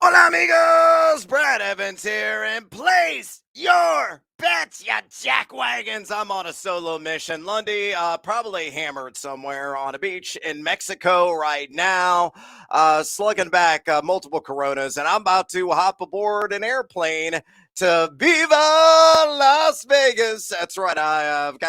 Hola amigos, Brad Evans here, and place your bets, ya jackwagons. I'm on a solo mission. Lundy, probably hammered somewhere on a beach in Mexico right now, slugging back multiple Coronas, and I'm about to hop aboard an airplane to Viva Las Vegas. That's right.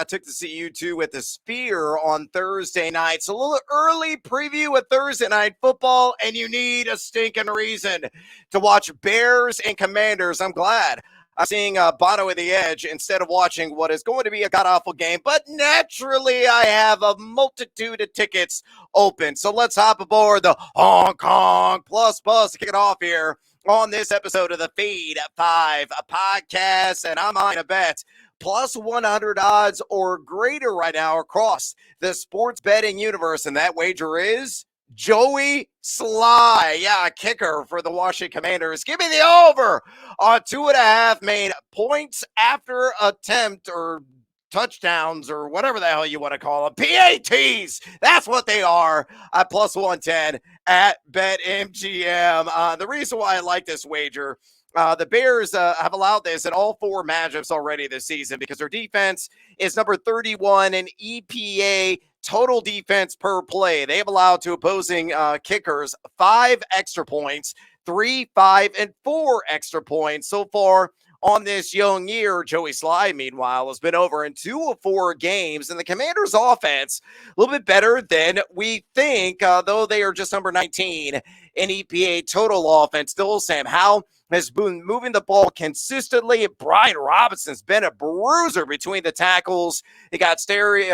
Took to see you two at the Sphere on Thursday night. So a little early preview of Thursday night football, and you need a stinking reason to watch Bears and Commanders. I'm glad I'm seeing Bono at the edge instead of watching what is going to be a god-awful game. But naturally, I have a multitude of tickets open. So let's hop aboard the Hong Kong Plus Bus to kick it off here on this episode of the Feed 5 podcast. And I'm on a bet plus 100 odds or greater right now across the sports betting universe. And that wager is Joey Sly, a kicker for the Washington Commanders. Give me the over on 2.5 made points after attempt or touchdowns or whatever the hell you want to call them. PATs, that's what they are at plus 110 at BetMGM. The reason why I like this wager, the Bears have allowed this in all four matchups already this season because their defense is number 31 in EPA total defense per play. They have allowed to opposing kickers 5 extra points, 3, 5, and 4 extra points so far on this young year. Joey Sly, meanwhile, has been over in 2 of 4 games, and the Commanders' offense a little bit better than we think, though they are just number 19 in EPA total offense. Still, Sam Howell has been moving the ball consistently. Brian Robinson's been a bruiser between the tackles. He got scary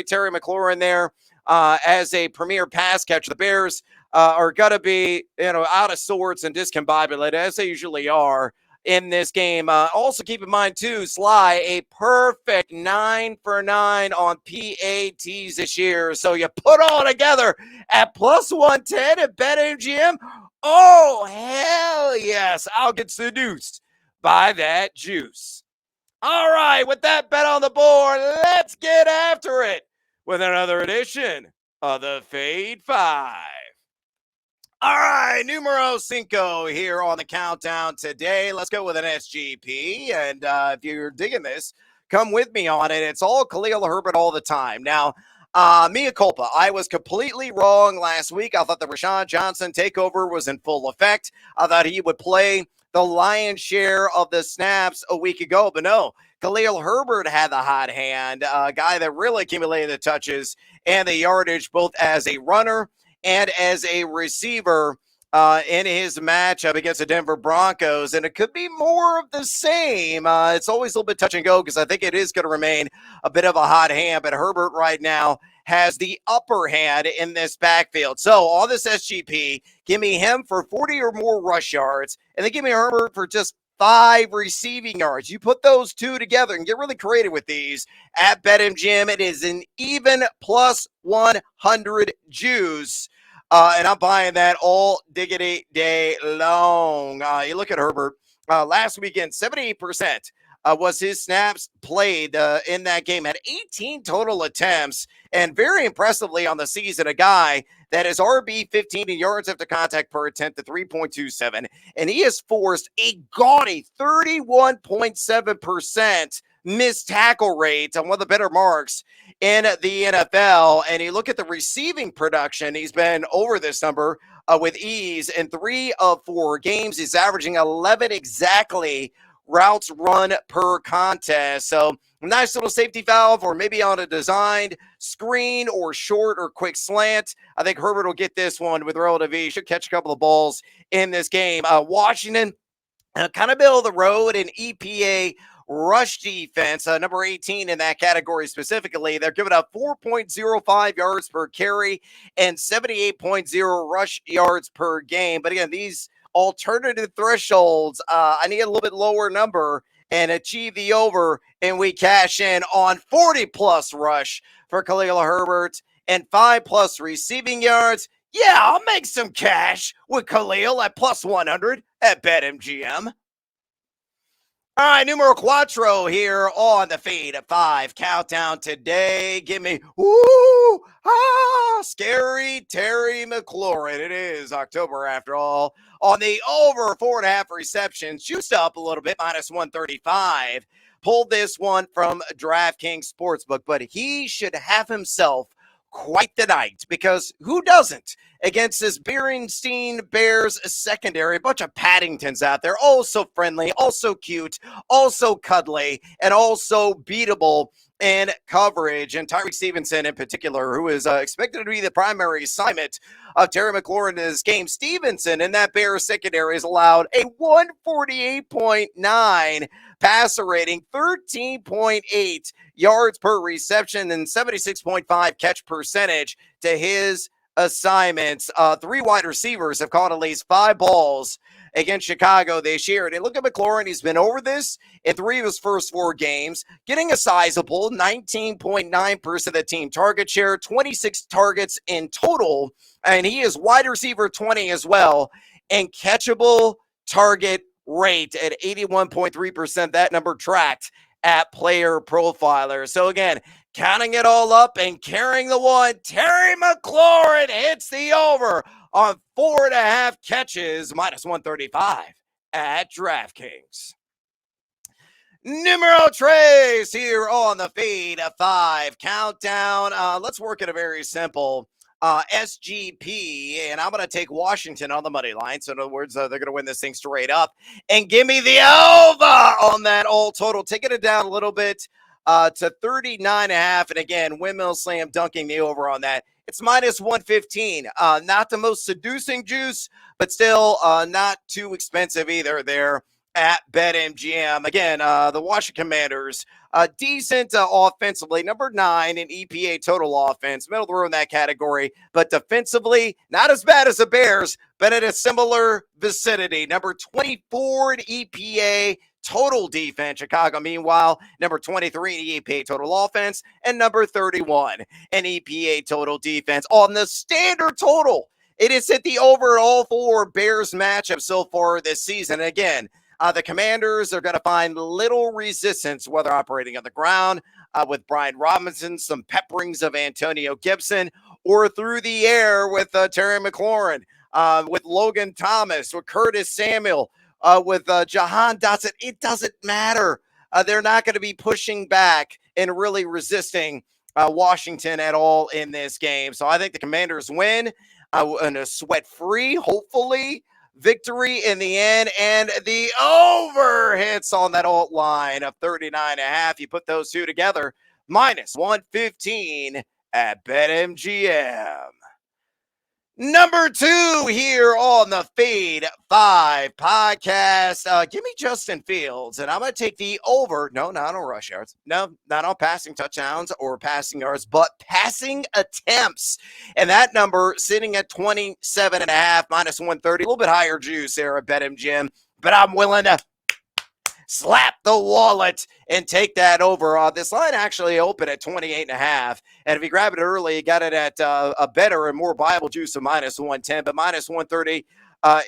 Terry McLaurin there as a premier pass catcher. The Bears are going to be, out of sorts and discombobulated, as they usually are in this game. Also keep in mind, too, Sly, a perfect 9 for 9 on PATs this year. So you put all together at plus 110 at BetMGM. Oh, hell yes. I'll get seduced by that juice. All right, with that bet on the board, let's get after it with another edition of the Fade 5. All right, numero cinco here on the countdown today. Let's go with an SGP. And if you're digging this, come with me on it. It's all Khalil Herbert all the time. Now, mea culpa. I was completely wrong last week. I thought the Rashawn Johnson takeover was in full effect. I thought he would play the lion's share of the snaps a week ago. But no, Khalil Herbert had the hot hand, a guy that really accumulated the touches and the yardage both as a runner and as a receiver in his matchup against the Denver Broncos. And it could be more of the same. It's always a little bit touch and go because I think it is going to remain a bit of a hot hand. But Herbert right now has the upper hand in this backfield. So on this SGP, give me him for 40 or more rush yards, and then give me Herbert for just 5 receiving yards. You put those two together and get really creative with these at BetMGM. It is an even plus 100 juice. And I'm buying that all diggity day long. You look at Herbert last weekend, 78% was his snaps played in that game. Had 18 total attempts, and very impressively on the season, a guy that is RB 15 in yards after contact per attempt to 3.27, and he has forced a gaudy 31.7% missed tackle rate on one of the better marks in the NFL. And you look at the receiving production, he's been over this number with ease in 3 of 4 games. He's averaging 11 exactly routes run per contest. So nice little safety valve, or maybe on a designed screen or short or quick slant. I think Herbert will get this one with relative ease. Should catch a couple of balls in this game. Washington, kind of middle of the road in EPA rush defense, number 18 in that category specifically. They're giving up 4.05 yards per carry and 78.0 rush yards per game. But again, these alternative thresholds, I need a little bit lower number and achieve the over, and we cash in on 40 plus rush for Khalil Herbert and 5 plus receiving yards. Yeah, I'll make some cash with Khalil at plus 100 at BetMGM. All right, numero quattro here on the feed at 5. Countdown today. Give me, scary Terry McLaurin. It is October after all. On the over 4.5 receptions, juiced up a little bit, minus 135. Pulled this one from DraftKings Sportsbook, but he should have himself quite the night because who doesn't? Against this Berenstein Bears secondary, a bunch of Paddingtons out there, all so friendly, all so cute, also cuddly, and also beatable in coverage. And Tyreek Stevenson in particular, who is expected to be the primary assignment of Terry McLaurin in this game. Stevenson in that Bears secondary is allowed a 148.9 passer rating, 13.8 yards per reception, and 76.5 catch percentage to his assignments. 3 wide receivers have caught at least 5 balls against Chicago this year. And look at McLaurin. He's been over this in 3 of his first 4 games, getting a sizable 19.9% of the team target share, 26 targets in total. And he is wide receiver 20 as well, and catchable target rate at 81.3%. That number tracked at Player Profiler. So again, counting it all up and carrying the one, Terry McLaurin hits the over on 4.5 catches, minus 135 at DraftKings. Numero tres here on the feed at 5. Countdown. Let's work at a very simple SGP, and I'm going to take Washington on the money line. So in other words, they're going to win this thing straight up. And give me the over on that all total. Taking it down a little bit to 39.5. And again, windmill slam dunking the over on that. It's minus 115. Not the most seducing juice, but still not too expensive either there at BetMGM. Again, the Washington Commanders, decent offensively, number 9 in EPA total offense, middle of the road in that category, but defensively, not as bad as the Bears, but at a similar vicinity. Number 24 in EPA total defense. Chicago, meanwhile, number 23 in EPA total offense, and number 31 in EPA total defense. On the standard total, it is at the over all 4 Bears matchups so far this season. Again, the Commanders are going to find little resistance, whether operating on the ground with Brian Robinson, some pepperings of Antonio Gibson, or through the air with Terry McLaurin, with Logan Thomas, with Curtis Samuel, with Jahan Dotson. It doesn't matter. They're not going to be pushing back and really resisting Washington at all in this game. So I think the Commanders win in a sweat-free, hopefully, victory in the end, and the over hits on that alt line of 39.5. You put those two together, minus 115 at BetMGM. Number 2 here on the Feed 5 podcast. Give me Justin Fields, and I'm going to take the over. No, not on rush yards. No, not on passing touchdowns or passing yards, but passing attempts. And that number sitting at 27.5, minus 130. A little bit higher juice there at BetMGM, but I'm willing to slap the wallet and take that over. This line actually opened at 28.5. And if you grab it early, you got it at a better and more viable juice of minus 110. But minus 130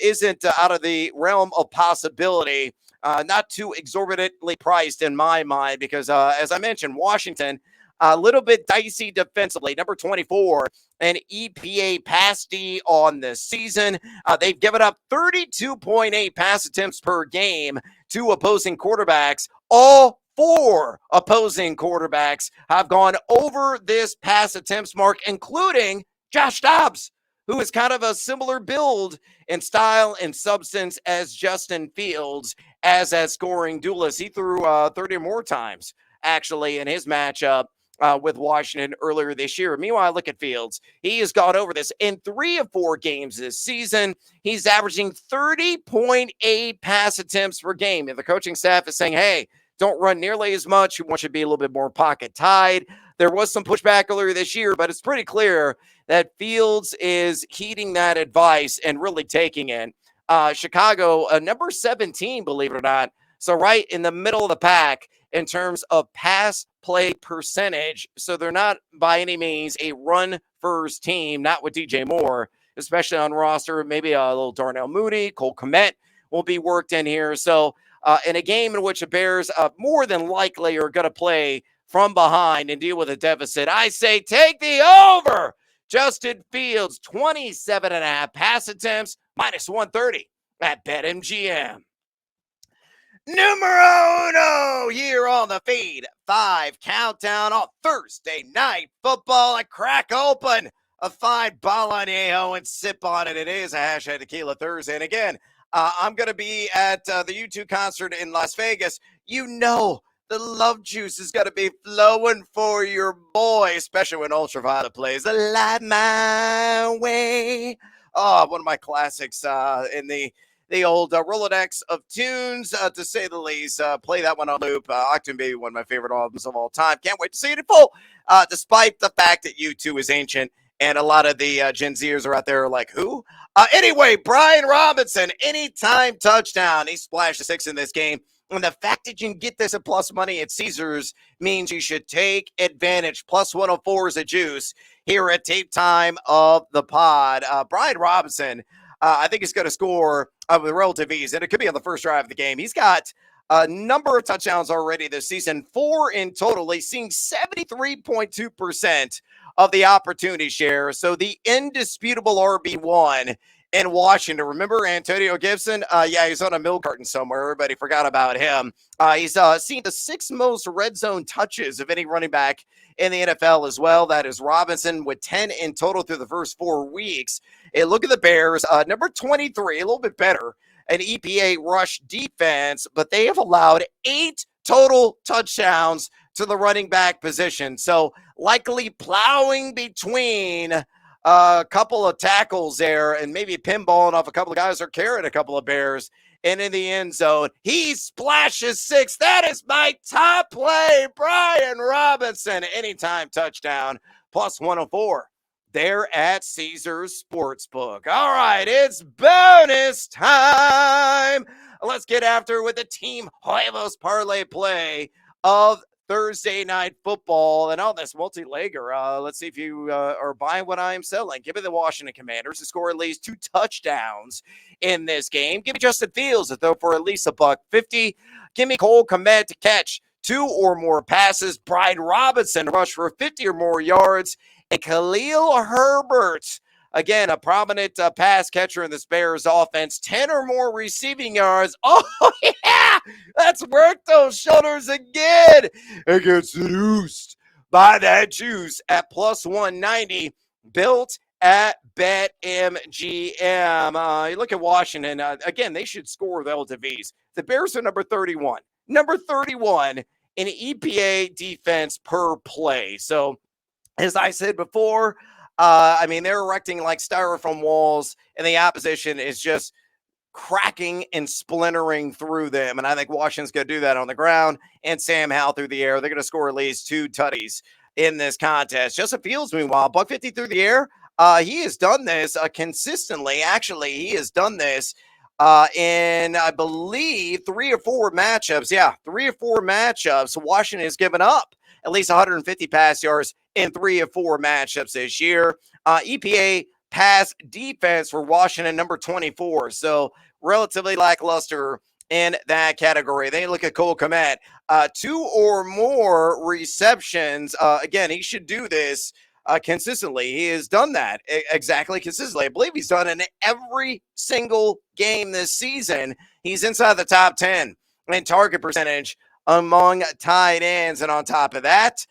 isn't out of the realm of possibility. Not too exorbitantly priced in my mind because, as I mentioned, Washington, a little bit dicey defensively. Number 24, an EPA pass D on the season. They've given up 32.8 pass attempts per game to opposing quarterbacks. All 4 opposing quarterbacks have gone over this pass attempts mark, including Josh Dobbs, who is kind of a similar build in style and substance as Justin Fields as that scoring duelist. He threw 30 or more times, actually, in his matchup with Washington earlier this year. Meanwhile, look at Fields. He has gone over this in 3 of 4 games this season. He's averaging 30.8 pass attempts per game. And the coaching staff is saying, hey, don't run nearly as much. We want you to be a little bit more pocket tied. There was some pushback earlier this year, but it's pretty clear that Fields is heeding that advice and really taking it. Chicago, number 17, believe it or not. So right in the middle of the pack in terms of pass play percentage. So they're not by any means a run-first team, not with DJ Moore, especially on roster. Maybe a little Darnell Mooney, Cole Kmet will be worked in here. So in a game in which the Bears more than likely are going to play from behind and deal with a deficit. I say take the over. Justin Fields, 27.5 pass attempts, minus 130 at BetMGM. Numero uno here on the feed. 5 countdown on Thursday night football. I crack open a fine bolognese and sip on it. It is a hashtag tequila Thursday. And again, I'm going to be at the U2 concert in Las Vegas. You know, the love juice is going to be flowing for your boy, especially when Ultraviolet plays Light My Way. Oh, one of my classics in the old Rolodex of tunes, to say the least. Play that one on loop. Octane Baby, one of my favorite albums of all time. Can't wait to see it in full, despite the fact that U2 is ancient and a lot of the Gen Zers are out there like, who? Anyway, Brian Robinson, anytime touchdown. He splashed a 6 in this game. And the fact that you can get this at plus money at Caesars means you should take advantage. Plus 104 is a juice here at Tape Time of the Pod. Brian Robinson, I think he's going to score with relative ease, and it could be on the first drive of the game. He's got a number of touchdowns already this season, 4 in total. He's seeing 73.2% of the opportunity share. So the indisputable RB1 in Washington. Remember Antonio Gibson? Yeah, he's on a milk carton somewhere. Everybody forgot about him. He's seen the 6th most red zone touches of any running back in the NFL as well. That is Robinson with 10 in total through the first 4 weeks. And look at the Bears, number 23, a little bit better, an EPA rush defense, but they have allowed 8 total touchdowns to the running back position. So likely plowing between a couple of tackles there and maybe pinballing off a couple of guys or carrying a couple of Bears and in the end zone. He splashes 6. That is my top play. Brian Robinson, anytime touchdown, plus 104. There at Caesars Sportsbook. All right, it's bonus time. Let's get after with the Team Huevos parlay play of Thursday night football. And on this multi-legger, let's see if you are buying what I am selling. Give me the Washington Commanders to score at least 2 touchdowns in this game. Give me Justin Fields to throw for at least $150. Give me Cole Kmet to catch 2 or more passes. Brian Robinson to rush for 50 or more yards. And Khalil Herbert, again, a prominent pass catcher in this Bears offense, 10 or more receiving yards. Oh, yeah, let's work those shoulders again. It gets seduced by that juice at plus 190, built at BetMGM. You look at Washington, again, they should score relative ease. The Bears are number 31 in EPA defense per play. So, as I said before, I mean, they're erecting like styrofoam walls, and the opposition is just cracking and splintering through them. And I think Washington's going to do that on the ground, and Sam Howell through the air. They're going to score at least 2 tutties in this contest. Justin Fields, meanwhile, $150 through the air. He has done this consistently. Actually, he has done this in, I believe, 3 or 4 matchups. Yeah, 3 or 4 matchups. Washington has given up at least 150 pass yards in 3 or 4 matchups this year. EPA pass defense for Washington, number 24. So relatively lackluster in that category. Then you look at Cole Kmet, 2 or more receptions. Again, he should do this consistently. He has done that exactly consistently. I believe he's done it in every single game this season. He's inside the top 10 in target percentage among tight ends. And on top of that,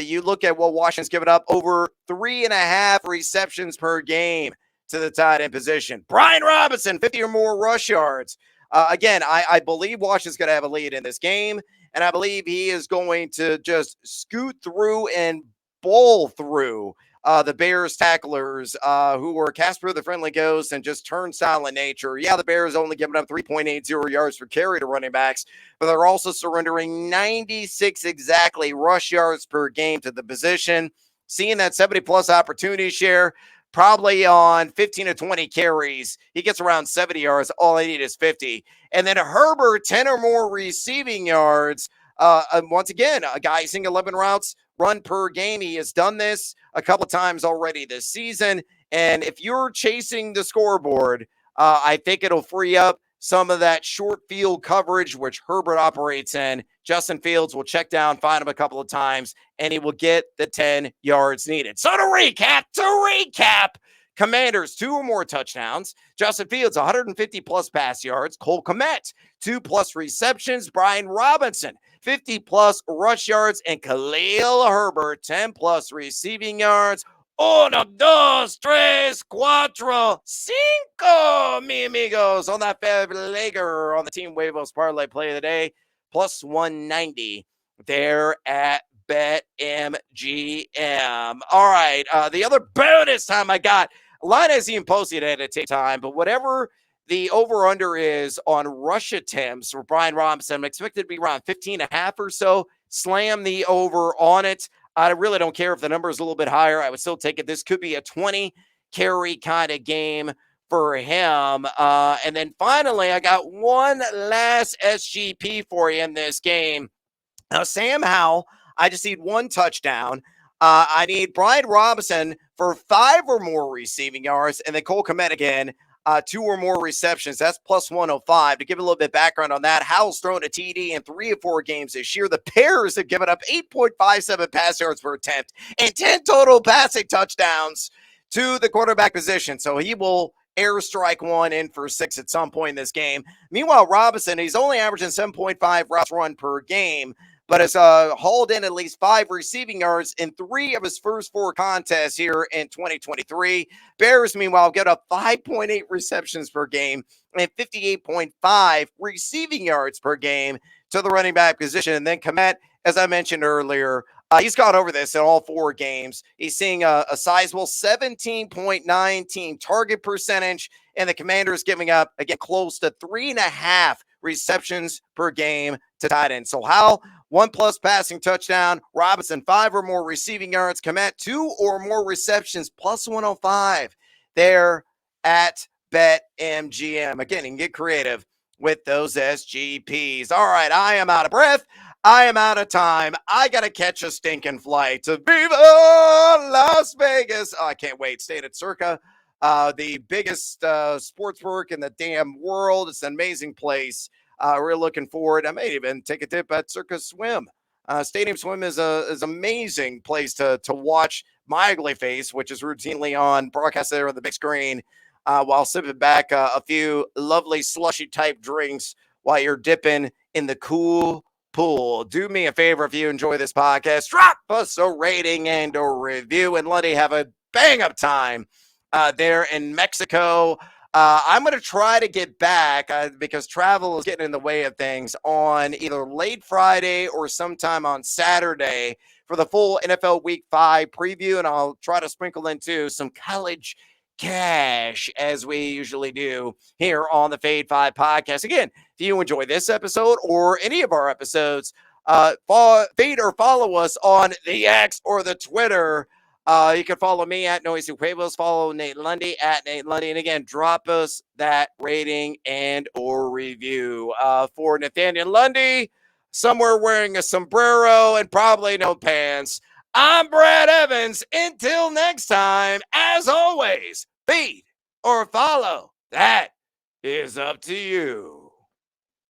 you look at what Washington's given up, over 3.5 receptions per game to the tight end position. Brian Robinson, 50 or more rush yards. Again, I believe Washington's going to have a lead in this game, and I believe he is going to just scoot through and bowl through the Bears tacklers who were Casper the Friendly Ghost and just turnstile in nature. Yeah, the Bears only giving up 3.80 yards per carry to running backs, but they're also surrendering 96 exactly rush yards per game to the position. Seeing that 70-plus opportunity share, probably on 15 to 20 carries. He gets around 70 yards. All I need is 50. And then Herbert, 10 or more receiving yards. Once again, a guy seeing 11 routes run per game. He has done this a couple of times already this season. And if you're chasing the scoreboard, I think it'll free up some of that short field coverage, which Herbert operates in. Justin Fields will check down, find him a couple of times, and he will get the 10 yards needed. So to recap, Commanders, 2 or more touchdowns. Justin Fields, 150 plus pass yards. Cole Kmet, 2 plus receptions. Brian Robinson, 50 plus rush yards. And Khalil Herbert, 10 plus receiving yards. 1, 2, 3, 4, 5, mi amigos. On that Fab Lager on the Team Huevos Parlay play of the day, plus 190 there at BetMGM. All right, the other bonus time I got, line hasn't even posted at a time, but whatever the over-under is on rush attempts for Brian Robinson, I'm expected to be around 15.5 or so. Slam the over on it. I really don't care if the number is a little bit higher. I would still take it. This could be a 20 carry kind of game for him. And then finally, I got one last SGP for you in this game. Now, Sam Howell, I just need 1 touchdown. I need Brian Robinson for 5 or more receiving yards, and then Cole Kmet again, 2 or more receptions. That's plus 105. To give a little bit of background on that, Howell's thrown a TD in 3 or 4 games this year. The Bears have given up 8.57 pass yards per attempt and 10 total passing touchdowns to the quarterback position. So he will airstrike 1 in for 6 at some point in this game. Meanwhile, Robinson, he's only averaging 7.5 routes run per game, but has hauled in at least 5 receiving yards in 3 of his first 4 contests here in 2023. Bears, meanwhile, get up 5.8 receptions per game and 58.5 receiving yards per game to the running back position. And then Kmet, as I mentioned earlier, he's gone over this in all 4 games. He's seeing a sizable 17.9 target percentage, and the Commanders giving up, again, close to 3.5 receptions per game to tight end. So Howell, 1 plus passing touchdown. Robinson, 5 or more receiving yards. Kmet, 2 or more receptions, plus 105 there at BetMGM. Again, you can get creative with those SGPs. All right, I am out of breath. I am out of time. I got to catch a stinking flight to Viva Las Vegas. Oh, I can't wait. Staying at Circa, the biggest sports work in the damn world. It's an amazing place. We're looking forward. I may even take a dip at Circa Swim. Stadium Swim is an amazing place to watch my ugly face, which is routinely on broadcast there on the big screen, while sipping back a few lovely slushy type drinks while you're dipping in the cool pool. Do me a favor, if you enjoy this podcast, drop us a rating and a review. And Lundy, have a bang up time there in Mexico. I'm going to try to get back because travel is getting in the way of things on either late Friday or sometime on Saturday for the full NFL Week 5 preview. And I'll try to sprinkle into some college cash as we usually do here on the Fade 5 podcast. Again, if you enjoy this episode or any of our episodes, feed or follow us on the X or the Twitter. You can follow me at Noisy Huevos, follow Nate Lundy at Nate Lundy, and again, drop us that rating and or review. For Nathaniel Lundy, somewhere wearing a sombrero and probably no pants, I'm Brad Evans. Until next time, as always, feed or follow. That is up to you.